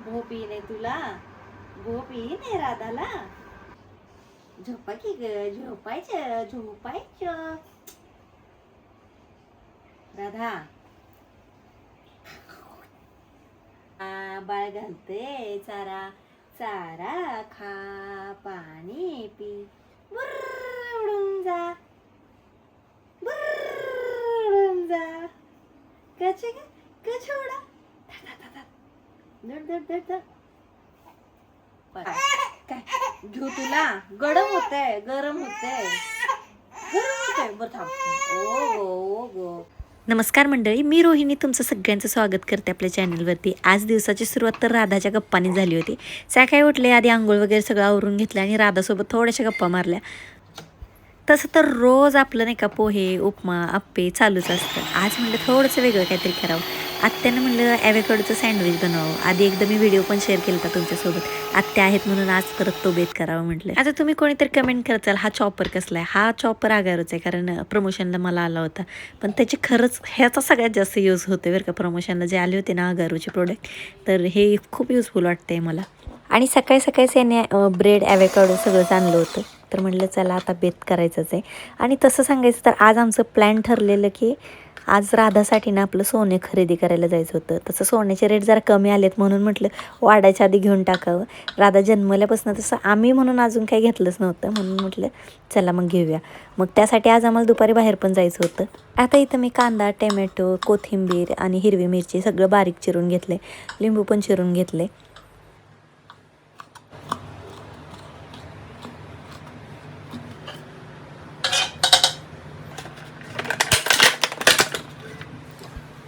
झोप येईने तुला? झोप येईने राधाला? झोपा की ग, झोपायचं झोपायचं. राधा बाळ घालते चारा, चारा खा, पाणी पी, बुर्र उडून जा, बुर्र उडून जा. कचे ग कचे उडा, धड धड धड धड. काय घेऊ तुला? गरम होतंय, गरम होतंय, गरम होतंय. बरं थांब. ओ गो ओ गो. नमस्कार मंडळी, मी रोहिणी तुमचं सगळ्यांचं स्वागत करते आपल्या चॅनलवरती. आज दिवसाची सुरुवात तर राधाच्या गप्पांनी झाली होती. सकाळी उठले, आधी आंघोळ वगैरे सगळं आवरून घेतलं आणि राधासोबत थोड्याशा गप्पा मारल्या. तसं तर रोज आपलं नाही का पोहे, उपमा, आप्पे चालूच असतं. आज म्हणलं थोडंसं वेगळं काहीतरी करावं. आत्यानं म्हणलं ॲव्होकाडोचं सँडविच बनवावं. आधी एकदा मी व्हिडिओ पण शेअर केला होता तुमच्यासोबत. आत्या आहेत म्हणून आज परत तो बेत करावं म्हटलं. आता तुम्ही कोणीतरी कमेंट करताल हा चॉपर कसला आहे. हा चॉपर आगारच आहे, कारण प्रमोशनला मला आला होता. पण त्याची खरंच ह्याचा सगळ्यात जास्त यूज होते बरं का. प्रमोशनला जे आले होते ना आगारूचे प्रोडक्ट, तर हे खूप युजफुल वाटतंय मला. आणि सकाळी सकाळीच याने ब्रेड ॲव्होकाडो सगळंच आणलं होतं. तर म्हटलं चला आता बेत करायचंच आहे. आणि तसं सांगायचं तर आज आमचं प्लॅन ठरलेलं की आज राधासाठी ना आपलं सोने खरेदी करायला जायचं होतं. तसं सोन्याचे रेट जरा कमी आलेत म्हणून म्हटलं वाढायच्या आधी घेऊन टाकावं. राधा जन्मल्यापासून तसं आम्ही म्हणून अजून काही घेतलंच नव्हतं, म्हणून म्हटलं चला मग घेऊया. मग त्यासाठी आज आम्हाला दुपारी बाहेर पण जायचं होतं. आता इथं मी कांदा, टोमॅटो, कोथिंबीर आणि हिरवी मिरची सगळं बारीक चिरून घेतले, लिंबू पण चिरून घेतले.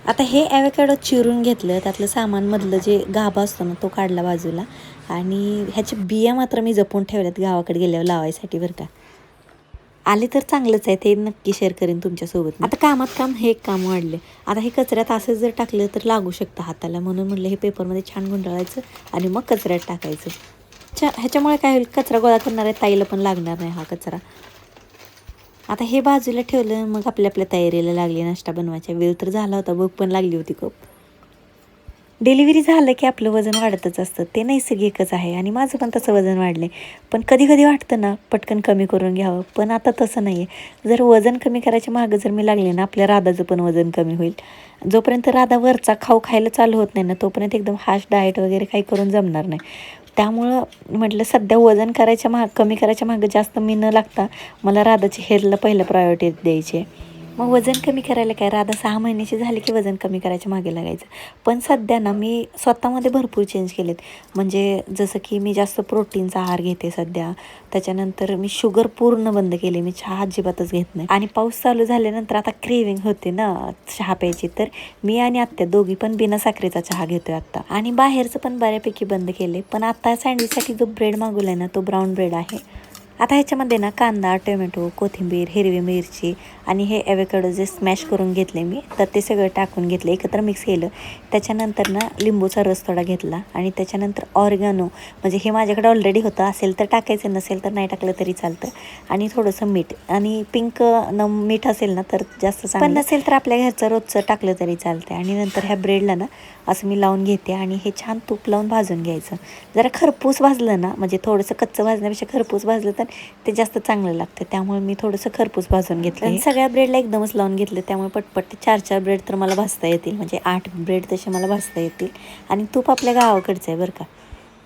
आता हे ॲव्होकाडो चिरून घेतलं, त्यातलं सामानमधलं जे गाभा असतो ना तो काढला बाजूला. आणि ह्याचे बिया मात्र मी जपून ठेवल्यात गावाकडे गेल्यावर लावायसाठी बरं का. आले तर चांगलंच आहे, ते नक्की शेअर करेन तुमच्यासोबत. आता कामात काम हे एक काम वाढले. आता हे कचऱ्यात असं जर टाकलं तर लागू शकतं हाताला, म्हणून म्हटलं हे पेपरमध्ये छान गुंडाळायचं आणि मग कचऱ्यात टाकायचं. ह्याच्यामुळे काय होईल, कचरा गोळा करणाऱ्या ताईला पण लागणार नाही हा कचरा. आता हे बाजूला ठेवलं, मग आपल्या तयारीला लागली नाश्ता बनवायचा. वेळ तर झाला होता, भूक पण लागली होती खूप. डिलिव्हरी झालं की आपलं वजन वाढतच असतं, ते नैसर्गिकच आहे. आणि माझं पण तसं वजन वाढलं आहे. पण कधी कधी वाटतं ना पटकन कमी करून घ्यावं, पण आता तसं नाही आहे. जर वजन कमी करायच्या मागं जर मी लागले ना, आपल्या राधाचं पण वजन कमी होईल. जोपर्यंत राधा वरचा खायला चालू होत नाही ना, तोपर्यंत एकदम हार्श डाएट वगैरे काही करून जमणार नाही. त्यामुळं म्हटलं सध्या वजन कमी करायच्या मागं जास्त मी न लागता मला राधाची हेल्थला पहिलं प्रायोरिटी द्यायची आहे. मग वजन कमी करायला काय, राधा 6 महिन्याची झाली की वजन कमी करायच्या मागे लागायचं. पण सध्या ना मी स्वतःमध्ये भरपूर चेंज केलेत. म्हणजे जसं की मी जास्त प्रोटीनचा आहार घेते सध्या. त्याच्यानंतर मी शुगर पूर्ण बंद केली, मी चहा अजिबातच घेत नाही. आणि पाऊस चालू झाल्यानंतर आता क्रेविंग होते ना चहा प्यायची, तर मी आणि आत्या दोघी पण बिना साखरेचा चहा घेतोय आत्ता. आणि बाहेरचं पण बऱ्यापैकी बंद केले. पण आता सँडविचसाठी जो ब्रेड मागवला आहे ना, तो ब्राऊन ब्रेड आहे. आता ह्याच्यामध्ये ना कांदा, टोमॅटो, कोथिंबीर, हिरवी मिरची आणि हे ॲव्होकाडो जे स्मॅश करून घेतले मी, तर ते सगळं टाकून घेतलं, एकत्र मिक्स केलं. त्याच्यानंतर ना लिंबूचा रस थोडा घेतला आणि त्याच्यानंतर ऑर्गॅनो, म्हणजे हे माझ्याकडे ऑलरेडी होतं, असेल तर टाकायचं, नसेल तर नाही टाकलं तरी चालतं. आणि थोडंसं मीठ, आणि पिंक मीठ असेल ना तर जास्त चांगलं, पण नसेल तर आपल्या घरचं रोजचं टाकलं तरी चालतं. आणि नंतर ह्या ब्रेडला ना असं मी लावून घेते आणि हे छान तूप लावून भाजून घ्यायचं. जरा खरपूस भाजलं ना, म्हणजे थोडंसं कच्चं भाजण्यापेक्षा खरपूस भाजलं तर ते जास्त चांगलं लागतं. त्यामुळे मी थोडंसं खरपूस भाजून घेतलं. आणि सगळ्या ब्रेडला एकदमच लावून घेतलं, त्यामुळे पटपट 4-4 ब्रेड तर मला भाजता येतील, म्हणजे 8 ब्रेड तसे मला भाजता येतील. आणि तूप आपल्या गावाकडचं आहे बरं का.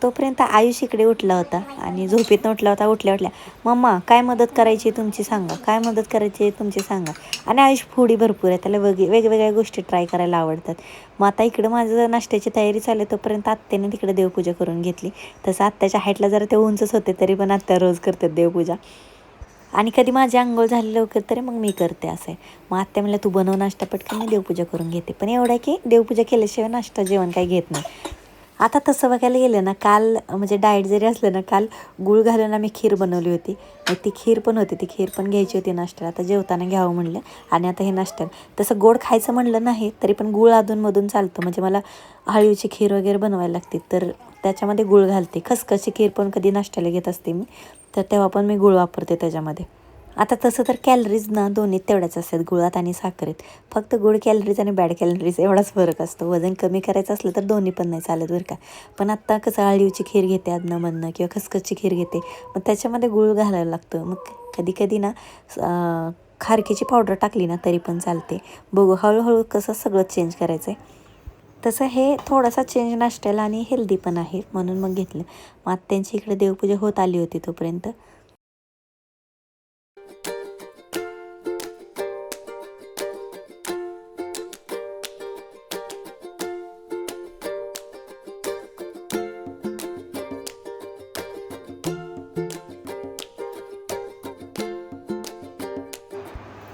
तोपर्यंत आयुष इकडे उठला होता आणि झोपेतनं उठला होता. उठल्या मम्मा काय मदत करायची तुमची सांगा, काय मदत करायची तुमची सांगा. आणि आयुष फूडी भरपूर आहे, त्याला वेगवेगळ्या गोष्टी ट्राय करायला आवडतात. मग आता इकडं माझं नाश्त्याची तयारी चालू आहे, तोपर्यंत आत्याने तिकडे देवपूजा करून घेतली. तसं आत्याच्या हाईटला जरा ते उंचच होते, तरी पण आत्या रोज करतात देवपूजा. आणि कधी माझी अंघोळ झाली लवकर तरी मग मी करते असं आहे. मग आत्या म्हणलं तू बनव नाश्ता, पटकन मी देवपूजा करून घेते. पण एवढं आहे की देवपूजा केल्याशिवाय नाश्ता जेवण काही घेत नाही. आता तसं बघायला गेलं ना, काल म्हणजे डाएट जरी असलं ना, काल गूळ घालून आम्ही खीर बनवली होती. मग ती खीर पण होती, ती खीर पण घ्यायची होती नाश्त्याला. आता जेवताना घ्यावं म्हणलं. आणि आता हे नाश्त्याला तसं गोड खायचं म्हणलं नाही तरी पण गूळ अधूनमधून चालतं. म्हणजे मला हळवीची खीर वगैरे बनवायला लागते, तर त्याच्यामध्ये गूळ घालते. खसखसची खीर पण कधी नाश्त्याला घेत असते मी, तर तेव्हा पण मी गूळ वापरते त्याच्यामध्ये. आता तसं तर कॅलरीज ना दोन्ही तेवढ्याच असतात, गुळात आणि साखरेत. फक्त गुळ कॅलरीज आणि बॅड कॅलरीज एवढाच फरक असतो. वजन कमी करायचं असलं तर दोन्ही पण नाही चालत बरं का. पण आत्ता कसं अळीवची खीर घेते अधनंमधनं किंवा खसखसची खीर घेते, मग त्याच्यामध्ये गुळ घालायला लागतं. मग कधी कधी ना खारकीची पावडर टाकली ना तरी पण चालते. बघू हळूहळू कसं सगळं चेंज करायचं आहे. तसं हे थोडासा चेंज नाश्त्याला आणि हेल्दी पण आहे म्हणून मग घेतलं. मग आत्यांची इकडे देवपूजा होत आली होती तोपर्यंत.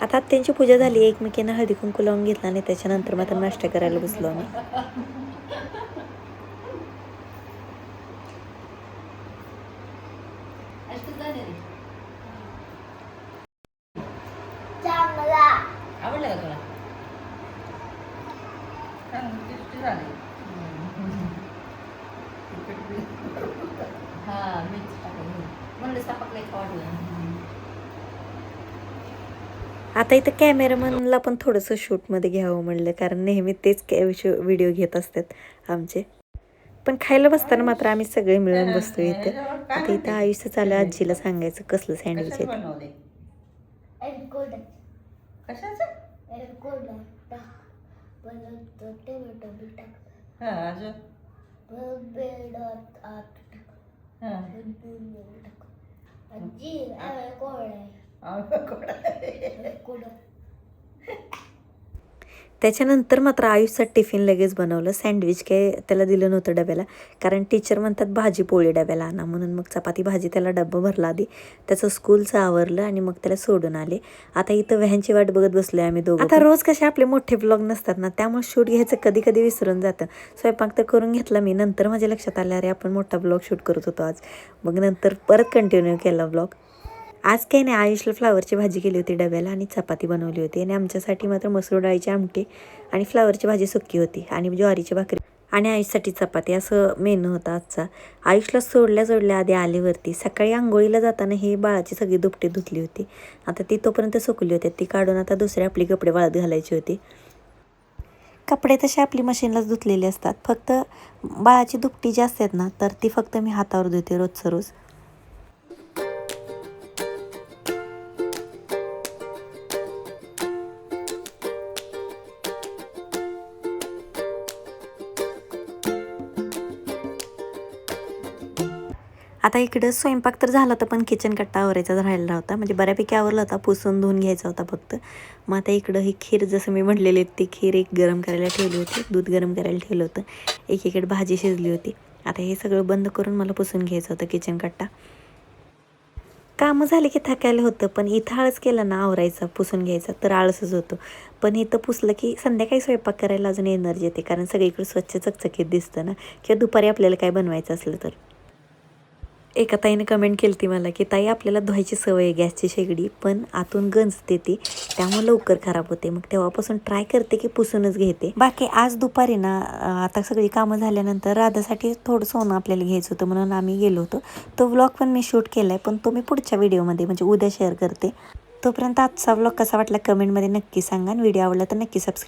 आता त्यांची पूजा झाली, एकमेकींना हळदी कुंकू लावून घेतला आणि त्याच्यानंतर मात्र नाश्ता करायला बसलो आम्ही. आवडलं का तुला? हा मीच टाकलं म्हणलं सापाकडे वाटलं. आता इथं कॅमेरामनला पण थोडंसं शूटमध्ये घ्यावं म्हणलं, कारण नेहमी तेच व्हिडिओ घेत असतात आमचे. पण खायला बसताना मात्र आम्ही सगळे मिळून बसतो इथं. आता इथं आयुष्य चालू आहे आजीला सांगायचं कसलं सँडविच आहे. बनवले कशाचं? हा अजून त्याच्यानंतर मात्र आयुष्यात टिफिन लगेच बनवलं. सँडविच काय त्याला दिलं नव्हतं डब्याला, कारण टीचर म्हणतात भाजी पोळी डब्याला आणा म्हणून. मग चपाती भाजी त्याला डब्बा भरला आधी, त्याचं स्कूलचं आवरलं आणि मग त्याला सोडून आले. आता इथं व्हॅनची वाट बघत बसलोय आम्ही दोघं. आता रोज कसे आपले मोठे ब्लॉग नसतात ना, त्यामुळे शूट घ्यायचं कधी कधी विसरून जातं. स्वयंपाक तर करून घेतला मी, नंतर माझ्या लक्षात आलं अरे आपण मोठा ब्लॉग शूट करत होतो आज. मग नंतर परत कंटिन्यू केला ब्लॉग. आज काही नाही, आयुषला फ्लावरची भाजी केली होती डब्याला आणि चपाती बनवली होती. आणि आमच्यासाठी मात्र मसूर डाळीची आमटी आणि फ्लावरची भाजी सुकी होती आणि ज्वारीची भाकरी आणि आयुषसाठी चपाती, असं मेनू होता आजचा. आयुषला सोडल्या आधी आलेवरती सकाळी आंघोळीला जाताना ही बाळाची सगळी दुपटी धुतली होती. आता ती तोपर्यंत सुकली होती, ती काढून आता दुसरी आपली कपडे वाळत घालायची होती. कपडे तसे आपली मशीनलाच धुतलेले असतात, फक्त बाळाची दुपटी जी असतात ना तर ती फक्त मी हातावर धुते रोजचं रोज. आता इकडं स्वयंपाक तर झाला होता, पण किचन कट्टा आवरायचा राहिला होता. म्हणजे बऱ्यापैकी आवरला होता, पुसून धुवून घ्यायचा होता फक्त. मग आता इकडं ही खीर जसं मी म्हटलेली ती खीर एक गरम करायला ठेवली होती, दूध गरम करायला ठेवलं होतं. एकीकडे भाजी शिजली होती. आता हे सगळं बंद करून मला पुसून घ्यायचं होतं किचन कट्टा. कामं झाली की थकायला होतं, पण इथं आळस केला ना आवरायचा पुसून घ्यायचा तर आळसच होतो. पण इथं पुसलं की संध्याकाळी स्वयंपाक करायला अजून एनर्जी येते, कारण सगळीकडे स्वच्छ चकचकीत दिसतं ना, किंवा दुपारी आपल्याला काय बनवायचं असलं तर. एका ताईने कमेंट केली ती मला की ताई आपल्याला धुवायची सवय आहे गॅसची शेगडी, पण आतून गंजते ती, त्यामुळे लवकर खराब होते. मग तेव्हापासून ट्राय करते की पुसूनच घेते. बाकी आज दुपारी ना आता सगळी कामं झाल्यानंतर राधासाठी थोडं सोनं आपल्याला घ्यायचं होतं म्हणून आम्ही गेलो होतो. तो व्लॉग पण मी शूट केला आहे, पण तो मी पुढच्या व्हिडिओमध्ये म्हणजे उद्या शेअर करते. तोपर्यंत आजचा व्लॉग कसा वाटला कमेंटमध्ये नक्की सांगा आणि व्हिडिओ आवडला तर नक्की सबस्क्राईब.